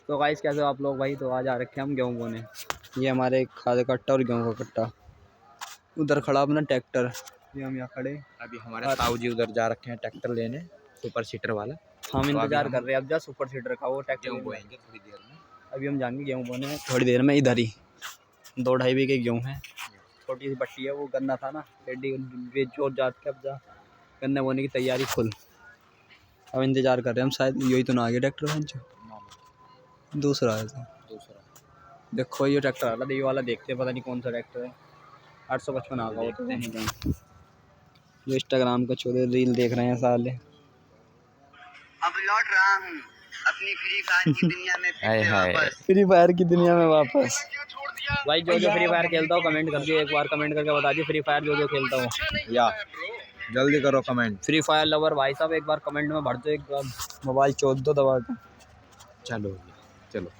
तो गाइस कैसे हो आप लोग भाई। तो आज आ रखे हम गेहूँ बोने। ये हमारे खाद कट्टा और गेहूँ का कट्टा। उधर खड़ा अपना ट्रैक्टर। ये हम यहाँ खड़े। अभी हमारे ताऊ जी उधर जा रखे हैं ट्रैक्टर लेने, सुपर सीटर वाला। हम तो इंतजार कर रहे हैं अब जा सुपर सीटर का वो ट्रैक्टर गेहूँ लेने। बोएंगे थोड़ी देर में। अभी हम जाएंगे गेहूँ बोने थोड़ी देर में। इधर ही 2-2.5 बीघे गेहूँ है। छोटी सी पट्टी है, वो गन्ना था ना रेडी जोर जात के अब जा गन्ने बोने की तैयारी फुल। अब इंतजार कर रहे हैं हम, शायद यही तो ना आ गया ट्रैक्टर। दूसरा है तो देखो ये ट्रैक्टर वाला ये वाला देखते हैं, पता नहीं कौन सा ट्रैक्टर है। 855 आ गया वो तो नहीं। जो इंस्टाग्राम का छोरे रील देख रहे हैं साले। अब लौट रहा हूँ अपनी फ्री फायर की दुनिया में फिर से वापस। फ्री फायर की दुनिया में वापस। भाई जो फ्री फायर खेलता हो कमेंट करके एक बार कमेंट करके बता दिए फ्री फायर जो खेलता हूँ। या जल्दी करो कमेंट। फ्री फायर लवर भाई साहब एक बार कमेंट में भर दो, एक बार मोबाइल चोद दो दबा के। चलो चलो।